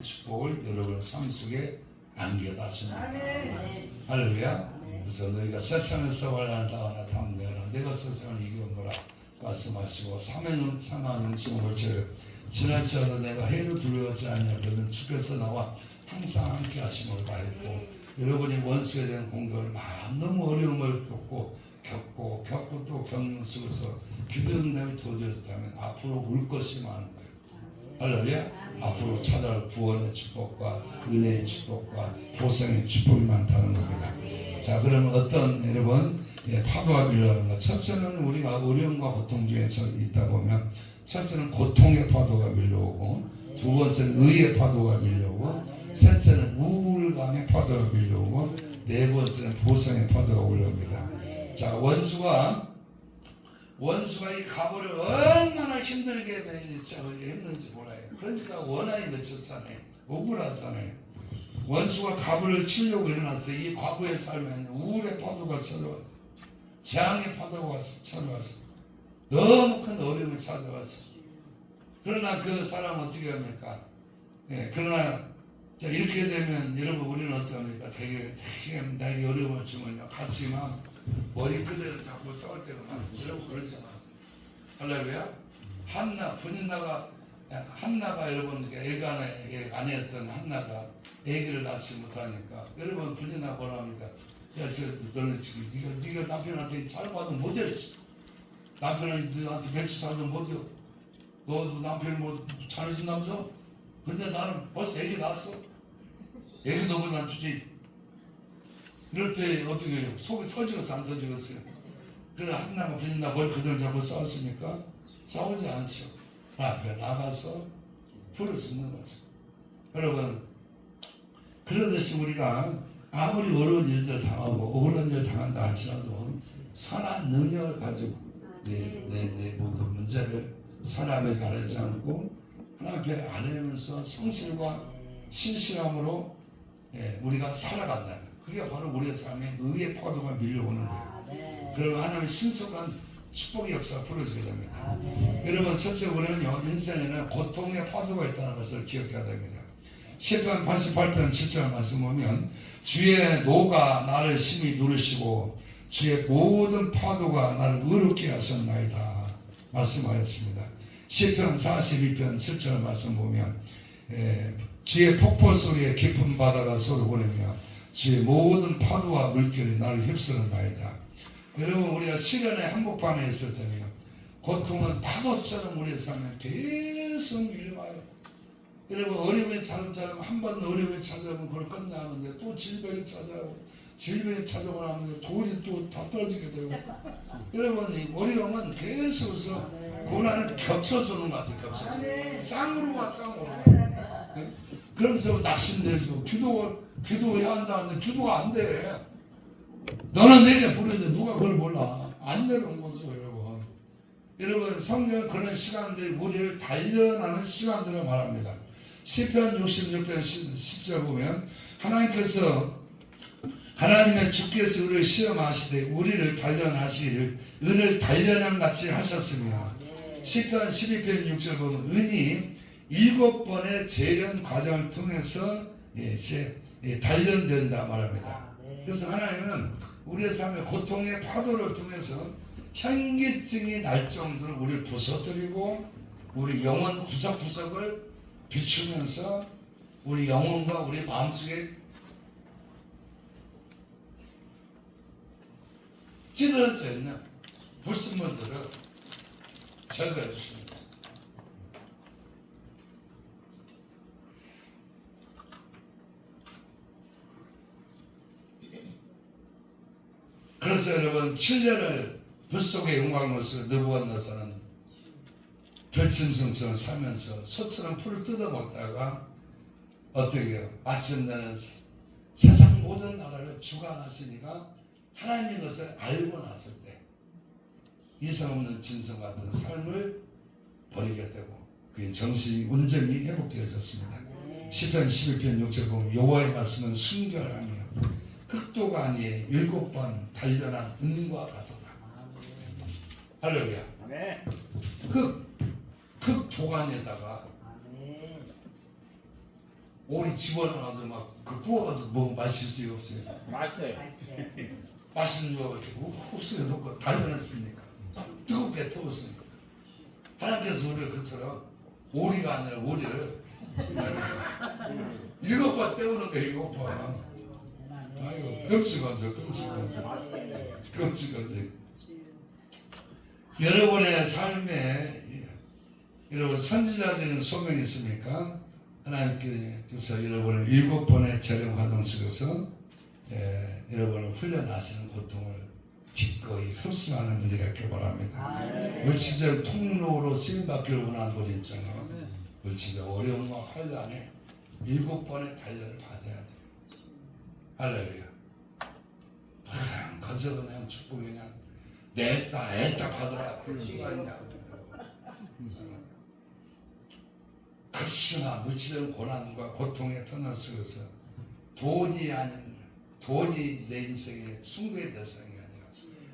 축복을 여러분의 삶 속에 안겨다 줍니다. 할렐루야. 그래서 너희가 세상에서 활란하다 담대하라. 내가 세상을 이겨노라 말씀하시고 사망 영생을 볼지를 지나치어도 내가 해를 두려워하지 않냐거든 주께서 나와 항상 함께 하심을 다했고 여러분이 원수에 대한 공격을 너무 어려움을 겪고 또 겪는 속에서 기도 응답이 더뎌졌다면 앞으로 올 것이 많은 거예요. 할렐루야. 앞으로 찾아올 구원의 축복과 은혜의 축복과 보상의 축복이 많다는 겁니다. 자, 그러면 어떤 여러분 파도가 밀려오는 것. 첫째는 우리가 어려움과 고통 중에 있다 보면 첫째는 고통의 파도가 밀려오고 두 번째는 의의 파도가 밀려오고 셋째는 우울감의 파도가 밀려오고 네 번째는 보상의 파도가 올라옵니다. 자, 원수가 이 갑을 얼마나 힘들게 했는지 몰라요. 그러니까 원한이 맺혔잖아요. 억울하잖아요. 원수가 갑을 치려고 일어났을 때 이 과부의 삶에는 우울의 파도가 찾아왔어. 재앙의 파도가 찾아왔어. 너무 큰 어려움이 찾아왔어. 그러나 그 사람은 어떻게 합니까? 그러나 자, 이렇게 되면 여러분 우리는 어떻습니까? 되게 나에게 어려움을 주면요. 같이 막 머리끄대를 잡고 싸울 때가 많아요. 여러분 그러지 않았어요. 할렐루야. 한나가 여러분 아내였던 한나가 아기를 낳지 못하니까 여러분 분이나 뭐라 합니까? 야, 너는 지금 네가 남편한테 잘 받으면 못해. 남편은 너한테 며칠 살든 못해. 너도 남편이 뭐 잘해준다면서? 근데 나는 벌써 아기 낳았어. 아기도 그냥 주지. 이럴 때 어떻게 해요? 속이 터지겠어 안 터지겠어요? 그래서 한나가 분이나 뭘 그들 잡고 싸웠습니까? 싸우지 않죠. 앞에 나가서 부르짖는 거죠. 여러분 그러듯이 우리가 아무리 어려운 일들 당하고 억울한 일 당한다 할지라도 선한 능력을 가지고 내 모든 문제를 사람에 가리지 않고 하나님 앞에 아뢰면서 성실과 신실함으로 우리가 살아간다. 그게 바로 우리의 삶에 의의 파도가 밀려오는 거예요. 그러면 하나님의 신속한 축복의 역사가 풀어지게 됩니다. 여러분 첫째 우리는요 인생에는 고통의 파도가 있다는 것을 기억해야 됩니다. 시편 88편 7절 말씀 보면 주의 노가 나를 심히 누르시고 주의 모든 파도가 나를 의롭게 하셨나이다 말씀하였습니다. 시편 42편 7절 말씀 보면 주의 폭포 소리에 깊은 바다가 소리 보내며 주의 모든 파도와 물결이 나를 휩쓰는나이다. 여러분 우리가 시련의 한복판에 있을 때는요 고통은 파도처럼 우리의 삶에 계속 밀려와요. 여러분 어려움이 찾아오면 한 번 어려움이 찾아오면 그걸 끝나는데 또 질병이 찾아오고 질병이 찾아오고 나면 돌이 또 다 떨어지게 되고 여러분 이 어려움은 계속해서 고난은 겹쳐서 오는 것 같아요. 겹쳐서 쌍으로 와 쌍으로 와. 그러면서 낙심되죠. 기도해야 한다는데 기도가 안 돼. 너는 내게 부르지 누가 그걸 몰라. 안 되는 거죠 여러분. 여러분 성경은 그런 시간들이 우리를 단련하는 시간들을 말합니다. 시편 66편 10절 보면 하나님의 주께서 우리를 시험하시되 우리를 단련하시기를 은을 단련함 같이 하셨으며 시편 12편 6절 보면 은이 7번의 재련 과정을 통해서 단련된다 말합니다. 그래서 하나님은 우리의 삶의 고통의 파도를 통해서 현기증이 날 정도로 우리를 부서뜨리고 우리 영혼 구석구석을 비추면서 우리 영혼과 우리 마음속에 찌들어져 있는 불순물들을 제거해 주십니다. 그래서 여러분 7년을 불속의 영광으로서 느부갓네살은 별짐승처럼 살면서 소처럼 풀을 뜯어먹다가 어떻게 해요? 아침에는 세상 모든 나라를 주관하시니까 하나님의 것을 알고 났을 때 이상 없는 짐승 같은 삶을 버리게 되고 그의 정신이 온전히 회복되어졌습니다. 시편 12편 6절 보면 여호와의 말씀은 순결하며 흑도가 아니에 7번 단련한 은과 같도다. 할렐루야. 흑 도간에다가 오리 집어넣어가지고 막그 구워가지고 먹으면 맛있어요, 없어요? 맛있어요. 맛있는 거 이렇게 흡수해 놓고 달려놨으니까 뜨겁게 태웠으니까 하나님께서 우리를 그처럼 오리가 아니라 오리를 7번 때우는 게 7번. 아이고 끔찍하죠, 끔찍하죠. 여러분의 삶에 여러분 선지자적인 소명이 있습니까? 하나님께서 여러분을 7번의 재령 과정 속에서 여러분을 훈련하시는 고통을 기꺼이 흡수하는 분이 있길 바랍니다. 물질적 통로로 쓰임받기를 원하는 분이 있잖아요. 물질적 어려움과 환란에 7번의 단련을 받아야 돼요. 할렐루야. 그냥 축복이 그냥 애따 받으라. 극심한 물질적 고난과 고통의 터널 속에서 돈이 내 인생의 숭배의 대상이 아니라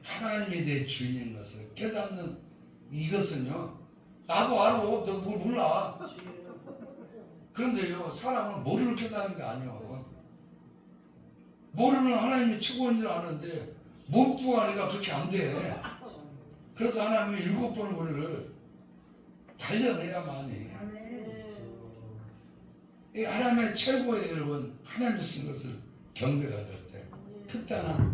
하나님이 내 주인인 것을 깨닫는 이것은요, 나도 알아. 너 뭘 몰라. 그런데요, 사람은 머리를 깨닫는 게 아니요. 머리는 하나님이 최고인 줄 아는데 몸뚱아리가 그렇게 안 돼. 그래서 하나님이 7번 머리를 단련해야만이 이 하나님의 최고의 여러분 하나님이 쓴 것을 경배가 될 때 그때는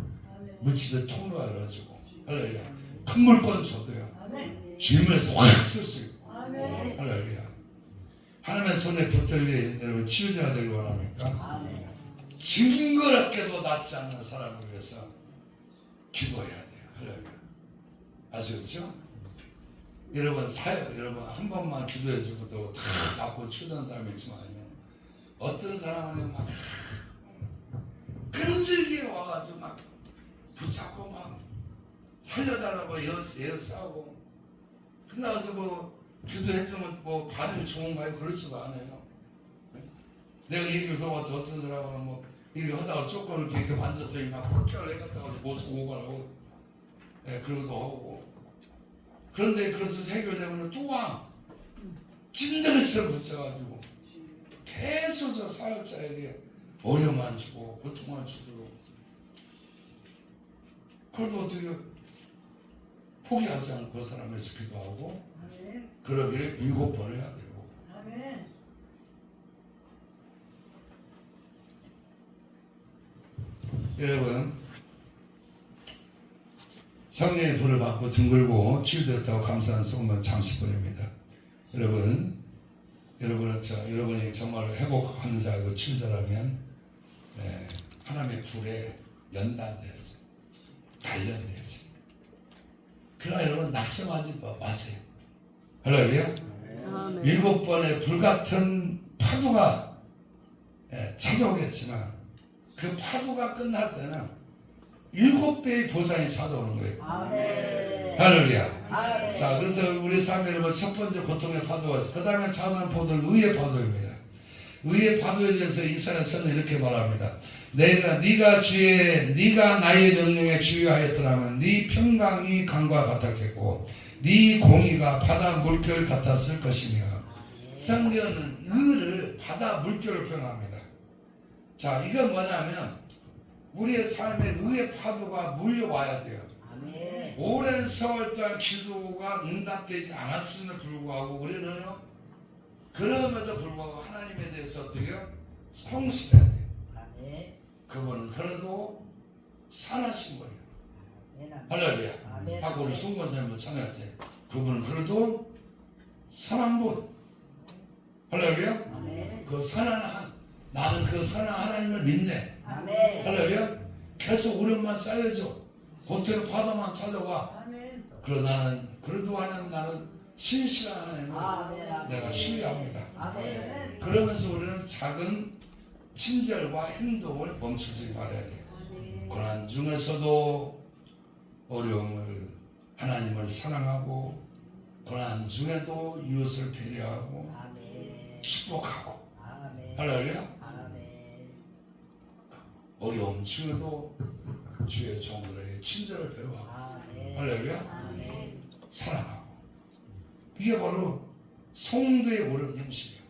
물질의 통로가 열어지고 할렐루야. 큰 물건 줘도요 주님에서 확 쓸 수 있고 할렐루야. 하나님의 손에 붙들린 여러분 치유자가 되길 원합니까? 징그럽게도 낫지 않는 사람을 위해서 기도해야 돼요. 할렐루야. 아시겠죠? 여러분 여러분 한 번만 기도해 주고도 다 낫고 치유된 사람이 있지만요, 어떤 사람은 막 끈질기게 와가지고 막 붙잡고 막 살려달라고 애쓰고 끝나서 뭐 기도해주면 뭐 반응이 좋은가요? 그렇지도 않아요. 내가 얘기를 들어봤더니 어떤 사람은 뭐 이렇게 하다가 조금 이렇게 만졌더니 막 펄결을 해갔다가 못 쓰고 오가라고 그러기도 하고. 그런데 그래서 해결되면 또 와 찐득이처럼 붙여가지고 계속 저 사역자에게 어려움만 주고 고통만 주고, 그래도 어떻게 포기하지 않고 그 사람에서 기도하고 그러기를 7번을 해야 되고. 여러분 성령의 불을 받고 둥글고 치유되었다고 감사하는 소문 장식분입니다. 여러분이 정말 회복하는 자이고 치유자라면 하나님의 불에 연단돼야지, 단련돼야지. 그러나 여러분 낙심하지 마세요. 할렐루야. 7번의 불같은 파도가 찾아오겠지만 그 파도가 끝날 때는 7배의 보상이 찾아오는 거예요. 할렐루야. 자, 그래서 우리 삶에 여러분 첫 번째 고통의 파도가 있어요. 그 다음에 찾아오는 파도는 의의 파도입니다. 의의 파도에 대해서 이사야 선은 이렇게 말합니다. 네가 나의 명령에 주의하였더라면 네 평강이 강과 같았겠고 네 공의가 바다 물결 같았을 것이며. 성경은 의를 바다 물결을 표현합니다. 자, 이건 뭐냐면 우리의 삶에 의의 파도가 물려와야 돼요. 오랜 세월 동안 기도가 응답되지 않았음에도 불구하고 우리는요, 그럼에도 불구하고 하나님에 대해서 어떻게 성실해야 돼요. 그분은 그래도 선하신 거예요. 할렐루야. 하고 우리 송권사님을 찬양했지. 그분은 그래도 선한 분. 할렐루야. 그 선한 나는 그 선한 하나님을 믿네. 할렐루야. 계속 우려만 쌓여져. 고통의 파도만 찾아와. 그러나 그래도 하나님 나는 신실한 하나님을 내가 신뢰합니다. 그러면서 우리는 작은 친절과 행동을 멈추지 말아야 돼요. 고난 중에서도 어려움을 하나님을 사랑하고 고난 중에도 이웃을 배려하고 축복하고. 할렐루야. 어려움 중에도 주의 종들에게 친절을 배워하고 할렐루야. 사랑하고. 이게 바로 성도의 옳은 형식이에요.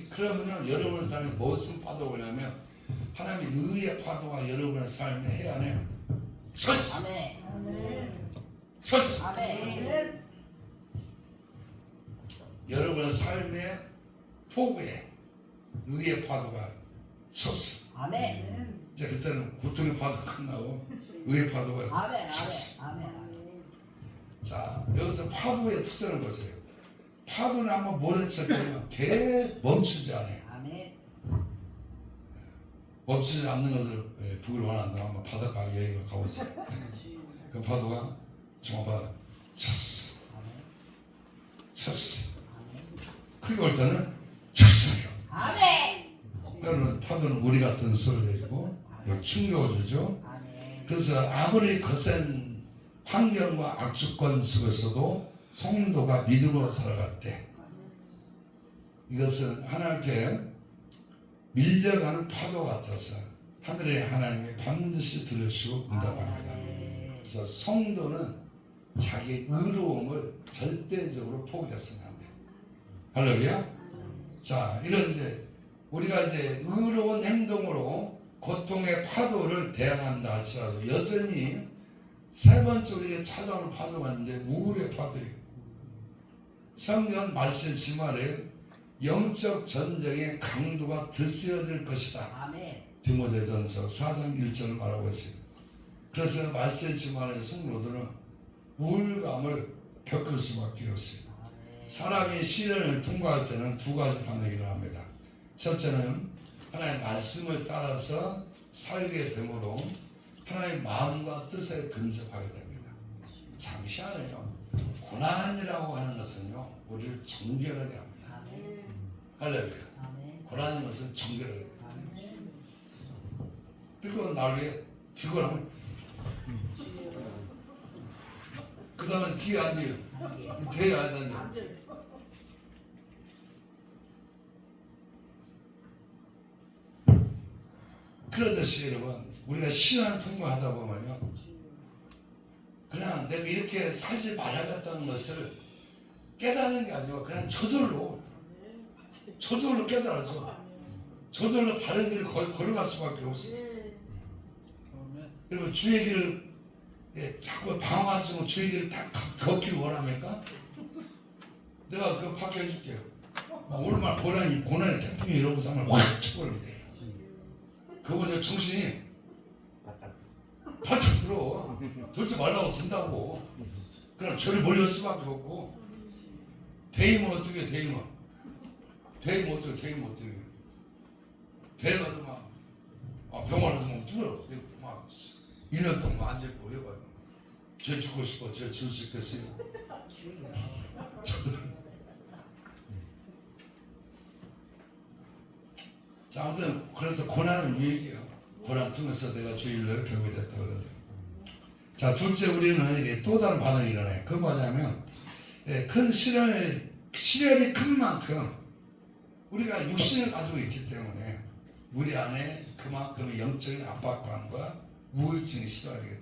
그러면은 여러분의 삶에 무슨 파도가 오냐면 하나님의 의의 파도가 여러분의 삶의 해안에 섰어. 섰어. 여러분의 삶의 폭우에 의의 파도가 섰어. 이제 그때는 고통의 파도 끝나고 의의 파도가 섰어. 자, 여기서 파도의 특성을 보세요. 파도는 한번 몰아칠 때면 개 멈추지 않아요. 멈추지 않는 것을 북을 원한다. 한번 바닷가 여행을 가보세요. 그 파도가 정말 쳤어. 쳤어. 크게 올 때는 쳤어요. 때로는 파도는 무리 같은 소리를 내주고 충격을 주죠. 그래서 아무리 거센 환경과 악조건 속에서도 성도가 믿음으로 살아갈 때 이것은 하나님께 밀려가는 파도 같아서 하늘의 하나님이 반드시 들으시고 응답합니다. 그래서 성도는 자기 의로움을 절대적으로 포기했으면 안 돼요. 할렐루야. 자, 이런 이제 우리가 이제 의로운 행동으로 고통의 파도를 대항한다 할지라도 여전히 세 번째 우리에게 찾아오는 파도가 있는데 우울의 파도예요. 성경 말씀 지말에 영적 전쟁의 강도가 드세어질 것이다. 디모데전서 4장 1절을 말하고 있습니다. 그래서 말씀 지말의 성도들은 우울감을 겪을 수밖에 없어요. 사람이 시련을 통과할 때는 두 가지 반응이 일어납니다. 첫째는 하나님의 말씀을 따라서 살게 되므로 하나님의 마음과 뜻에 근접하게 됩니다. 참 희한해요. 고난이라고 하는 것은요, 우리를 정결하게 합니다. 할렐루야. 고난인 것은 정결하게 합니다. 뜨거운 난로에 피곤하면 그 다음에 뒤에 앉아요. 뒤에 앉아요. 그러듯이 여러분, 우리가 시간을 통과하다 보면요, 그냥 내가 이렇게 살지 말아야겠다는 것을 깨닫는 게 아니고 그냥 저절로 깨달아서 저절로 바른 길을 걸어갈 수밖에 없어요. 그리고 주의 길을 자꾸 방황하시고 주의 길을 다 걷기를 원합니까? 내가 그거 파악해 줄게요. 얼마나 고난의 태풍이 이러고 상을 확 쳐버리는데 그거 내 정신이 바짝 들어. 들지 말라고 든다고. 그럼 저리 몰릴 수밖에 없고. 대임은 어떻게 해, 대임은? 대임은 어떻게 해. 대가도 막 병원에서 막 뚫어. 막 1년 동안 앉아있고 해봐요. 쟤 죽고 싶어. 쟤 죽을 수 있겠어요? 자, 아무튼 그래서 고난은 유익이에요. 고난 통해서 내가 주의 일을 배우게 됐다 그러죠. 자, 둘째 우리는 또 다른 반응이 일어나요. 그건 뭐냐면 큰 시련이 큰 만큼 우리가 육신을 가지고 있기 때문에 우리 안에 그만큼의 영적인 압박감과 우울증이 시달리게 돼요.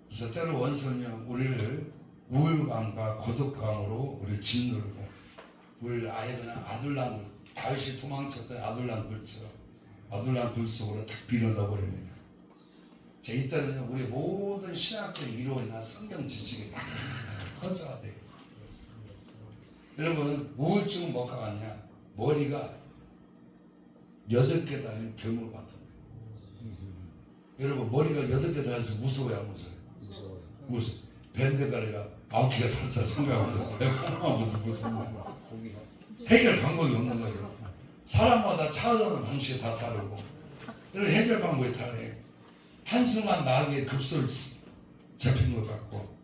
그래서 때로 원수는요, 우리를 우울감과 고독감으로 우리를 짓누르고 우리를 아예 그냥 다윗이 도망쳤던 아둘람 굴 속으로 탁 빌어넣어 버립니다. 자, 이때는 우리 모든 신학적 이론이나 성경 지식이 다 헛사가 돼요. 여러분, 우울증은 뭐가 같냐? 머리가 8개 달린 괴물 같은 거예요. 여러분, 머리가 8개 달려서 무서워요, 안 무서워요? 무서워. 밴드가리가 9개가 달렸다 생각하면서 무슨 해결 방법이 없는 거예요. 사람마다 찾아오는 방식이 다 다르고 이런 해결 방법이 다르요. 한순간 마귀의 급소를 잡힌 것 같고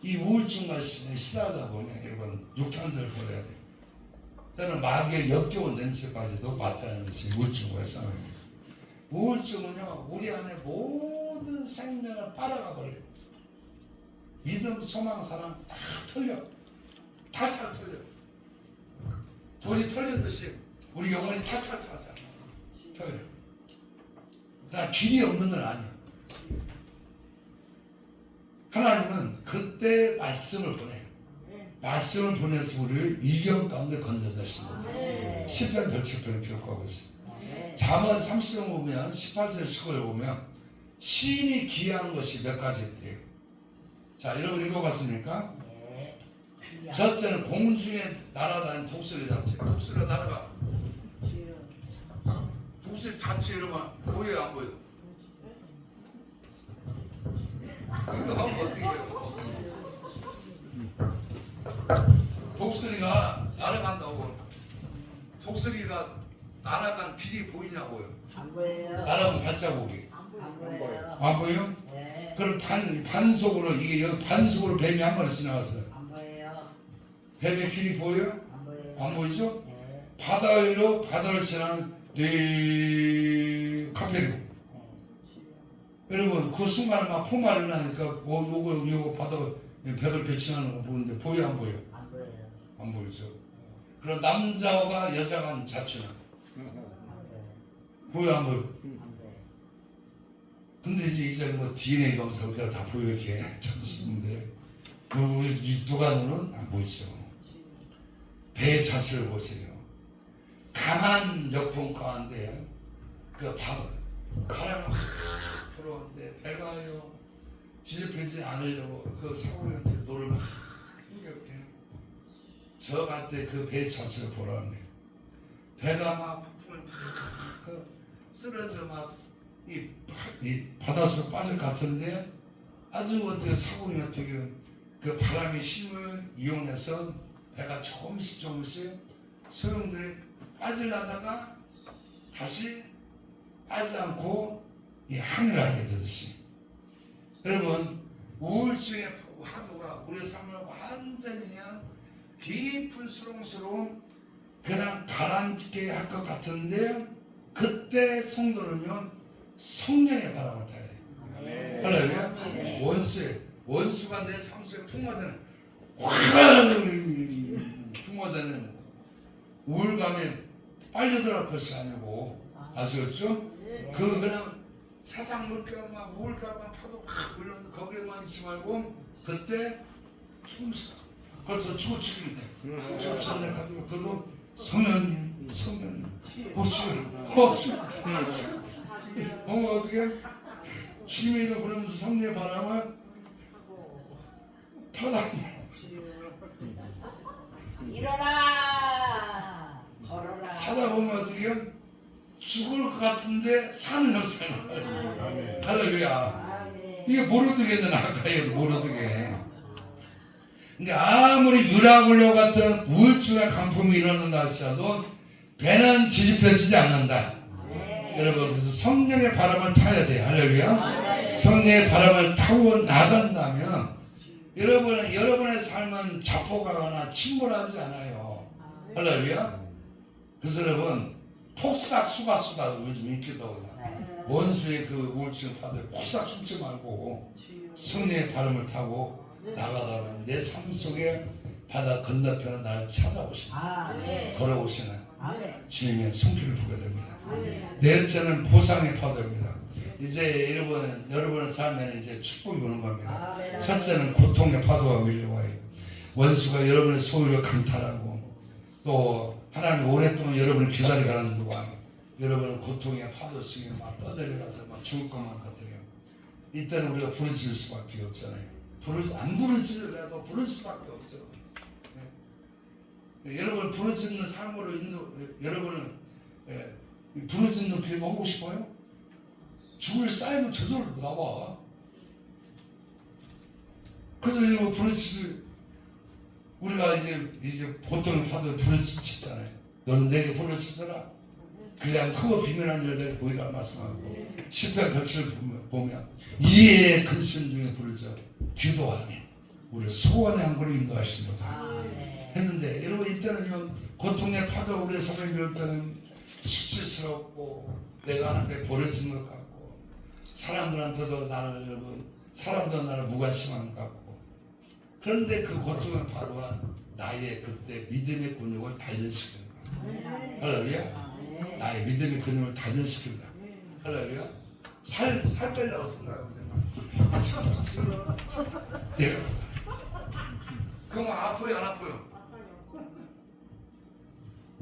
이 우울증과 시달리다 보면 여러분 육탄을 버려야 돼요. 때는 마귀의 역겨운 냄새까지도 맡아내는 것이 우울증과의 싸움입니다. 우울증은요, 우리 안에 모든 생명을 빨아가 버려요. 믿음, 소망, 사랑 다 털려. 탈탈 털려. 돌이 털리듯이 우리 영혼이 탈탈 털려. 나 길이 없는 건 아니야. 하나님은 그때 말씀을 보내요. 말씀을 보내서 우리를 이경 가운데 건져내십니다. 시편 107편을 기록하고 있습니다. 잠언 30장 보면 18절 19절 보면 시인이 기여한 것이 몇 가지 있대요. 자, 여러분 읽어봤습니까? 첫째는 공중에 날아다니는 독수리 자체. 독수리가 날아가. 독수리 자체 여러분 보여요 안 보여요? 이거 어떻게 해요? 독수리가 날아간다고. 독수리가 날아간 길이 보이냐고요? 안 보여요. 날아간 발자국이. 안 보여요. 안 보여요? 네. 그럼 반속으로 이게 여기 반속으로 뱀이 한 마리 지나갔어요. 안 보여요. 뱀의 길이 보여요? 안 보여요. 안 보이죠? 네. 바다 위로 바다를 지나는 카페리고. 여러분 그 순간에 막 폭발이 나니까 요거 바다가 벽을 배치하는 거 보는데 보여 안 보여? 안 보여요. 안 보이죠? 그럼 남자와 여자가 자취는 안 보여요. 보여 안 보여? 안 보여요. 근데 이제 뭐 DNA 검사 우리가 다 보여 이렇게 찾았는데 우리 이 누가는 안 보이죠. 배 자체를 보세요. 강한 역풍 가운데 그 바람이 확 불어오는데 배가요 진입하지 않으려고 그 사고리한테 노를 막 힘겹게 저 갈 때 그 배 자체를 보라는 거예요. 배가 막 폭풍을 막 쓰러져 막 이 바닷속에 빠질 것 같은데 아주 어떻게 사고리 어떻게 그 바람의 힘을 이용해서 배가 조금씩 소용돌이 빠지려다가 다시 빠지지 않고 이 하늘을 알게 되듯이 여러분 우울증의 화두가 우리 삶을 완전히 그냥 깊은 수렁수렁 그냥 가라앉게 할 것 같은데 그때 성도는요 성령의 바람을 타야 돼요. 할렐루야. 원수가 내 삶 속에 풍화되는 풍화되는 우울감에 빨려 들어갈 것이 아니고 아시겠죠? 그 그냥 세상 물결 막 우울감만 파도 확 불러는데 거기에만 있지 말고 그때 충실 벌써 추우치기 돼. 추우치는 가지고 그도 성령 호시 어떻게 주님의 이름을 부르면서 성령의 바람을 타다 일어나 걸어라. 타다 보면 어떻게 죽을 것 같은데 사는 역사는 할렐루야. 이게 모르드게잖아. 아까 얘기한 모르드게. 그러니까 아무리 유라굴로 같은 우울증의 강풍이 일어난다 할지라도 배는 뒤집혀지지 않는다. 여러분 그래서 성령의 바람을 타야 돼요. 할렐루야. 성령의 바람을 타고 나간다면 여러분의 삶은 자포가거나 침몰하지 않아요. 할렐루야. 그래서 여러분 폭삭 수가수다 요즘 인기도 원수의 그 우울증 파도에 폭삭 숨지 말고 성령의 바람을 타고 나가다면 내 삶 속에 바다 건너편에 나를 찾아오시는 걸어오시는 주님의 손길을 보게 됩니다. 넷째는 보상의 파도입니다. 이제 여러분의 삶에는 이제 축복이 오는 겁니다. 첫째는 고통의 파도가 밀려와요. 원수가 여러분의 소유를 강탈하고 또 하나님 오랫동안 여러분을 기다려가는 동안 여러분은 고통의 파도 속에 막 떠내려가서 막 죽을 것만 같아요. 이때는 우리가 부르짖을 수밖에 없잖아요. 안 부르짖으려도 부를 수밖에 없어. 여러분을 부르짖는 삶으로 여러분을 부르짖는 기회가 오고 싶어요? 죽을 쌓이면 저절로 나와. 그래서 여러분 우리가 이제 보통 파도에 부르짖잖아요. 너는 내게 부르짖어라. 그냥 크고 비밀한 일을 내가 보이라 말씀하고 시편 107 보면 이에 근심 중에 부르짖어 기도하니 우리 소원의 한 걸음 인도하십니다. 했는데 여러분 이때는요 고통의 파도가 우리의 삶에 밀 때는 수치스럽고 내가 하나님께 버려진 것 같고 사람들한테도 나를 무관심한 것 같고 그런데 그 고통의 파도가 나의 그때 믿음의 근육을 단련시키는 거야. 할렐루야. 나의 믿음의 근육을 단련시킨다. 할렐루야. 살 빼려고 생각하고 내가 그러면 아파요 안 아파요?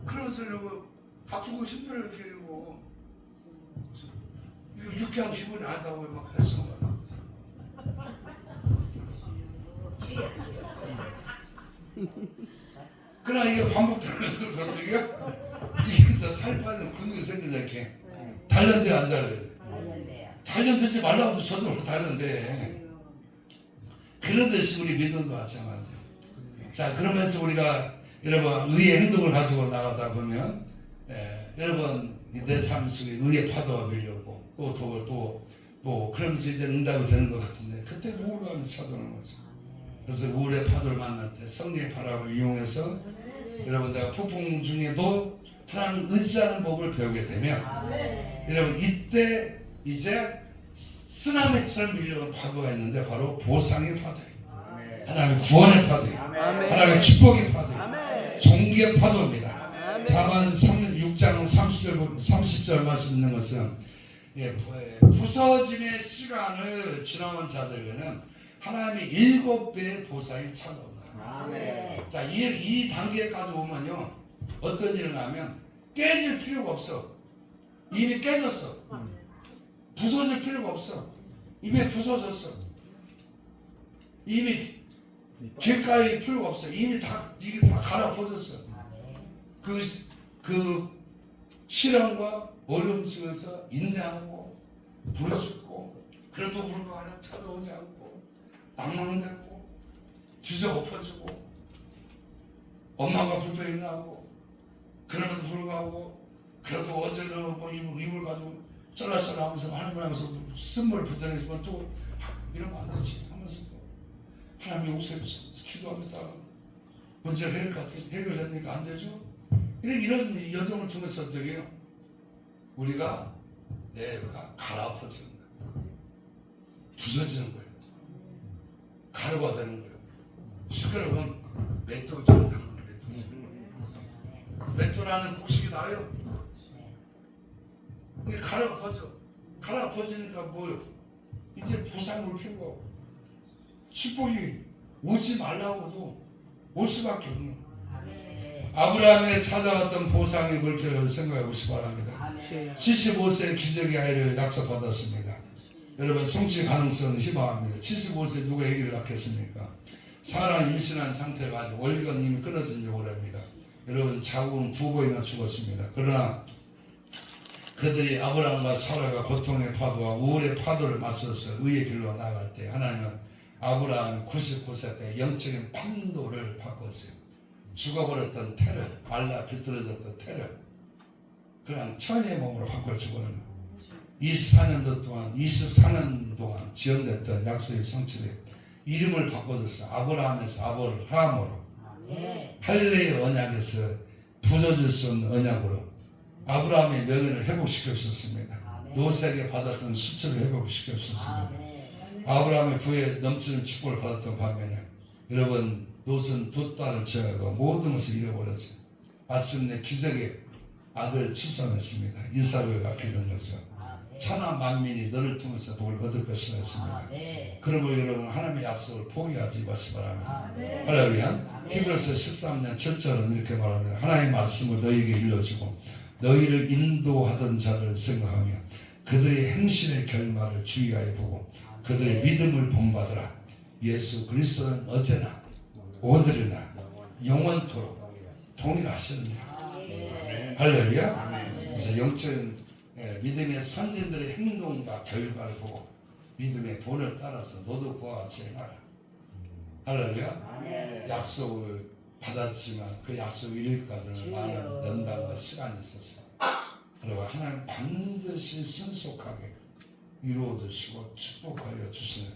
그러면서 이러고 아프고 힘들어 이렇게 이러고 이거 유쾌한 기분이 아니다고 막 했어. 그러나 이게 반복되면서 어떻게 이게 살 빠지면 근육이 생기자 이렇게 단련돼 안 단련돼? 단련돼요. 단련되지 말라고 해도 저절로 단련돼. 그런 듯이 우리 믿음도 마찬가지예요. 자, 그러면서 우리가 여러분 의의 행동을 가지고 나가다 보면 여러분 내 삶 속에 의의 파도가 밀려오고 또 그러면서 이제 응답이 되는 것 같은데 그때 우울감이 찾아오는 거죠. 그래서 우울의 파도를 만날 때 성령의 바람을 이용해서 여러분 내가 폭풍 중에도 하나님 의지하는 법을 배우게 되면 여러분 이때 이제 쓰나미처럼 밀려오는 파도가 있는데 바로 보상의 파도예요. 하나님의 구원의 파도예요. 하나님의 축복의 파도예요. 종기의 파도입니다. 잠언 6장 30절 말씀 있는 것은 부서짐의 시간을 지나온 자들에게는 하나님의 7배의 보상이 찾아온다. 자, 이 단계까지 오면요 어떤 일을 하면 깨질 필요가 없어. 이미 깨졌어. 부서질 필요가 없어. 이미 부서졌어. 이미 길가에 필요가 없어. 이미 이게 다 갈아엎어졌어. 그 시련과 어려움 속에서 인내하고 부르짖고 그래도 불구하고 찾아오지 않고 낭만되고 뒤져엎어지고 엄마가 불편이 나고 그럼에도 불구하고 그래도 어제는 뭐 이불 가지고 쩔라쩔라 하면서 하나님 하면서 쓴물 부탁했지만 또 이러면 안 되지 하면서 또 하나님이 오셔서 기도하면서 문제가 해결됩니까? 안 되죠? 이런 여정을 통해서 어떻게 해요? 우리가 내가 갈아엎어지는 거예요. 부서지는 거예요. 가루가 되는 거예요. 숟가락은 맷돌처럼 담는 거예요. 맷돌하는 곡식이 나요. 근데 갈아엎어지니까 뭐요? 이제 보상을 필요하고 축복이 오지 말라고도 올 수밖에 없는 거예요. 아브라함에 찾아왔던 보상의 물결을 생각해 보시기 바랍니다. 75세 기적의 아이를 약속받았습니다. 여러분 성취 가능성은 희망합니다. 75세 누가 아기를 낳겠습니까? 사람이 임신한 상태가 아주 월간 이미 끊어진 지 오래입니다. 여러분 자궁은 2번이나 죽었습니다. 그러나 그들이 아브라함과 사라가 고통의 파도와 우울의 파도를 맞서서 의의 길로 나아갈 때 하나님은 아브라함이 99세 때 영적인 판도를 바꿨어요. 죽어버렸던 태를 말라 비틀어졌던 태를 그냥 천의 몸으로 바꿔주고는 24년 동안 지연됐던 약속이 성취돼 이름을 바꿔줬어. 아브라함에서 아브라함으로 할례의 언약에서 부서질 수 없는 언약으로 아브라함의 명예를 회복시켜 주셨습니다. 노색에 받았던 수치를 회복시켜 주셨습니다. 아브라함의 부에 넘치는 축복을 받았던 반면에 여러분 롯은 2딸을 제하고 모든 것을 잃어버렸어요. 마침내 기적의 아들을 출산했습니다. 이삭을 갖게 된 거죠. 천하 만민이 너를 통해서 복을 얻을 것이라 했습니다. 그러므로 여러분 하나님의 약속을 포기하지 마시기 바랍니다. 할렐루야. 히브리서 13장 7절은 이렇게 말합니다. 하나님의 말씀을 너희에게 일러주고 너희를 인도하던 자를 생각하며 그들의 행실의 결말을 주의하여 보고 그들의 믿음을 본받으라. 예수 그리스도는 어제나 오늘이나 영원토록 동일하시느니라. 할렐루야. 그래서 영적인 믿음의 선진들의 행동과 결과를 보고 믿음의 본을 따라서 너도 그와 같이 행하라. 할렐루야. 약속을 받았지만 그 약속 이룰까지는 많은 연단과 시간이 있었어요. 그리고 하나님 반드시 신속하게 이루어 주시고 축복하여 주시는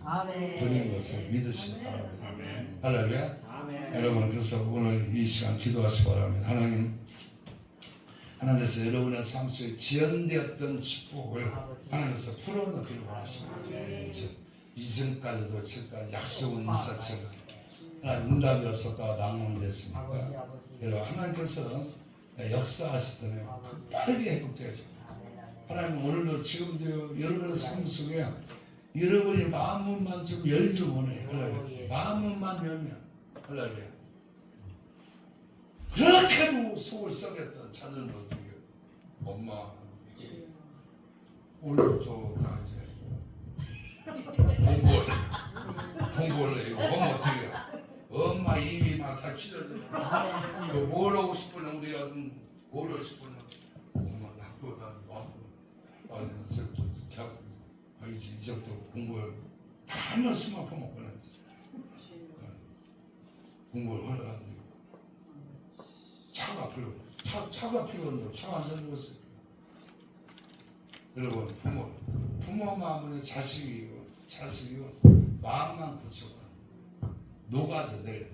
분인 것을 믿으시기 바랍니다. 할렐루야. 여러분 그래서 오늘 이 시간 기도하시기 바랍니다. 하나님께서 여러분의 삶 속에 지연되었던 축복을 하나님께서 풀어넣기를 원하십니다. 이전까지도 지금까지 약속은 있었지만 하나님 응답이 없었다가 낭망됐습니까? 여러분 하나님께서 역사하실 때는 빠르게 회복되어져. 하나님 오늘도 지금도 여러분의 삶 속에 여러분이 마음만 좀 열기를 원해요. 마음만 열면 할렐루야. 그렇게도 속을 썩였던 자들은 어떻게 해요? 엄마 오늘부터 나 이제 공부를 해요. 그럼 어떻게 해요? 엄마 이미 막 다 찢어지고 뭘 하고 싶으냐 우리 아들 뭘 하고 싶으냐 엄마 학교 다니고 아니 이제부터 대학 이제부터 공부를 다 하면 수만 퍼먹고 냈지. 공부를 하려고 차가 필요한데 차가 안 사주겠어요. 여러분 부모 마음은 자식이요 마음만 고쳐가 녹아서 내려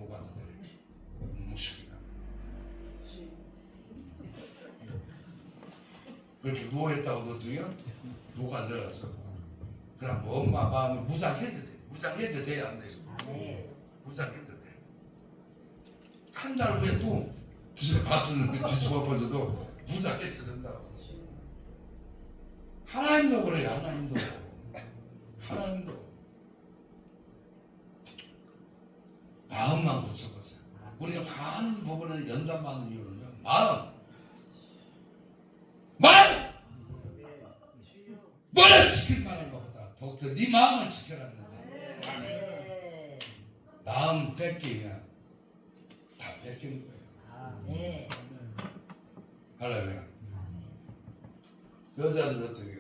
무식이야. 그렇게 누워있다고 너도요 녹아들어서 그럼 뭐 엄마 마음이 무장해도 돼야 안 돼요. 무장해도 돼. 한 달 후에 또 뒤집어 버려도 무장해도 된다고. 하나님도 그래요. 하나님도 마음만 고쳐보세요. 우리가 많은 부분에 연단받는 이유는요. 마음 뭐를 지킬 만한 것보다 더욱더 네 마음을 지켜놨는데 마음 뺏기면 다 뺏기는 거예요. 할렐루야. 여자들 어떻게 해요?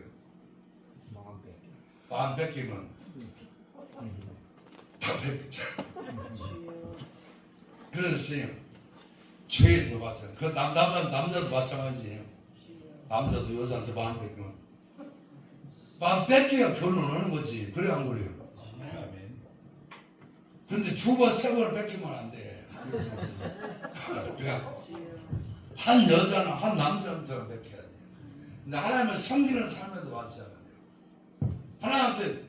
마음 뺏기면 다 뺏기죠. 그래서 죄도 마찬가지. 그 남자도 마찬가지예요. 남자도 여자한테 마음 뺏기면 마음 뺏기가 결혼하는 거지. 그래 안 그래요? 근데 두 번, 세 번을 뺏기면 안 돼. 그냥 한 여자나 한 남자한테 뺏겨야 돼. 근데 하나님을 섬기는 삶에도 마찬가지예요. 하나님한테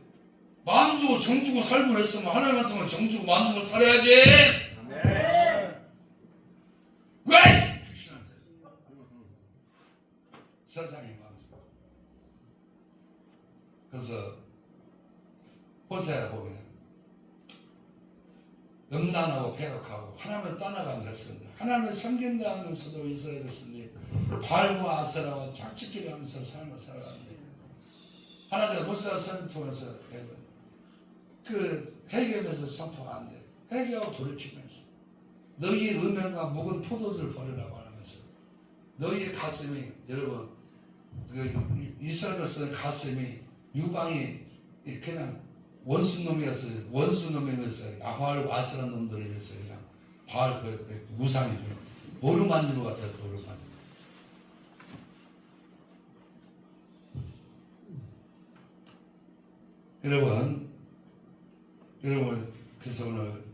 마음 주고 정 주고 살고 그랬으면 하나님한테만 정 주고 마음 주고 살아야지. 왜? 귀신한테 세상에 마음 주고. 그래서 호세아 보면 음란하고 배역하고 하나님을 떠나간 됐습니다. 하나님을 섬긴다 하면서도 이스라엘 백성들이 바알과 아세라와 짝짓기를 하면서 삶을 살아갔는데 하나님께서 호세아 선을 통해서 그 회개하면서 선포가 안 돼. 회개하고 돌이키면서 너희의 음행과 묵은 포도주를 버리라고 하면서 너희의 가슴이 여러분 그 이스라엘 백성의 가슴이 유방이 그냥 원수놈이었어요. 바알과 아세라 놈들을 위해서 그냥 바알 그 우상이 오르만지로 같아요. 오르만지. 여러분 그래서 오늘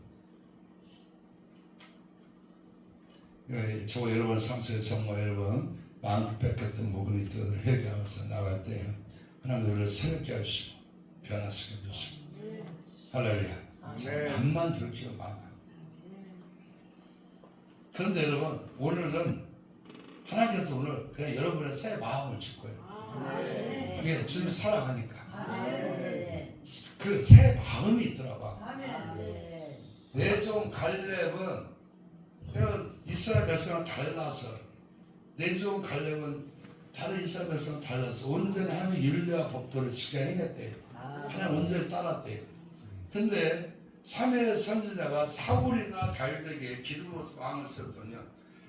저 여러분 삶 속에 정말 여러분 마음 뺏겼던 부분이 있던 회개하면서 나갈 때 하나님 우리를 새롭게 하시고 변화시켜 주시고 할렐루야. 마음만 들키고 마음. 그런데 여러분 오늘은 하나님께서 오늘 그냥 여러분의 새 마음을 줄 거예요. 이게 주님 살아가니까 그 새 마음이 있더라고. 내 종 갈렙은 이스라엘 백성과 달라서 내 종 갈렙은 다른 이스라엘 백성과 달라서 온전히 하나님의 율례와 법도를 지켜 행했대요. 하나님 온전히 따랐대요. 근데 3회 선지자가 사울이나 다윗에게 기름으로 왕을 세웠더니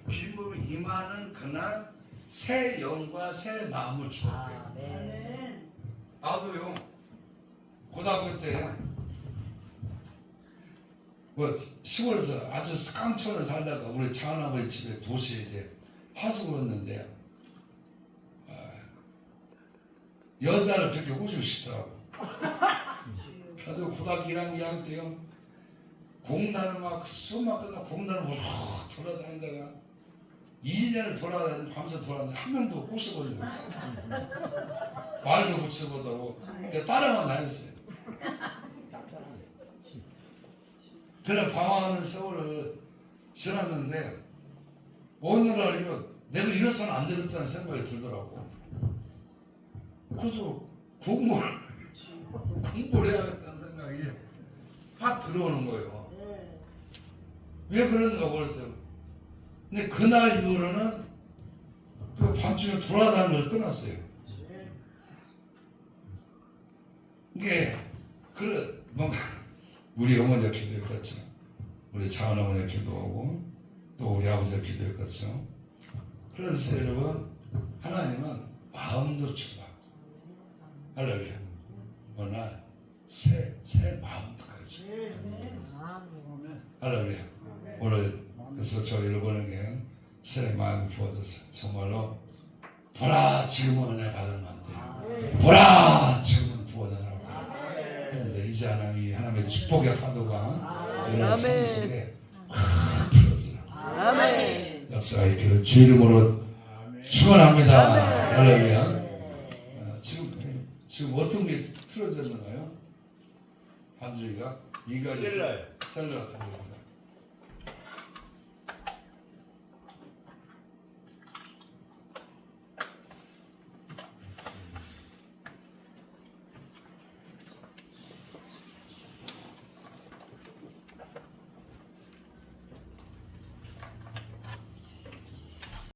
기름으로 임하는 그날 새 영과 새 마음을 주었대요. 나도요 고등학교 때 시골에서 아주 깡촌에 살다가 우리 장아버지 집에 도시에 이제 하숙을 했는데 여자를 그렇게 꼬시고 싶더라고. 그래서 고등학교 1학년 2학년 때요 공단을 막 수업만 끝나고 공단을 막 돌아다니다가 2년을 돌아다니는 밤새 돌아다니는데 한 명도 꼬셔본 적이 없어요. 말도 붙여보다고 따라만 다녔어요. 그런 방황하는 세월을 지났는데 어느 날이요 내가 이래서는 안 되겠다는 생각이 들더라고. 그래서 공부를 해야겠다는 생각이 확 들어오는 거예요. 왜 그런가 모르겠어요. 근데 그날 이후로는 그 밤중에 돌아다니는 걸 끊었어요. 이게 뭔가 우리 어머니가 기도했겠죠. 우리 차은어머니가 기도하고 또 우리 아버지가 기도했겠죠. 그래서 여러분 하나님은 마음도 주시고 할렐루야. 어느 날 새 마음도 가르쳐요. 할렐루야. 오늘 그래서 저 여러분에게 새 마음이 부어져서 정말로 보라 지금은 은혜 받을 만돼. 보라 지금은 구원하라고 했는데 이제 하나님의 축복의 파도가 여러분 삶 속에 확 풀어져요. 아멘. 역사가 있기를 주 이름으로 축원합니다. 할렐루야. 지금 어떤 게 틀어졌나요? 반주기가? 셀러가 틀어졌나요?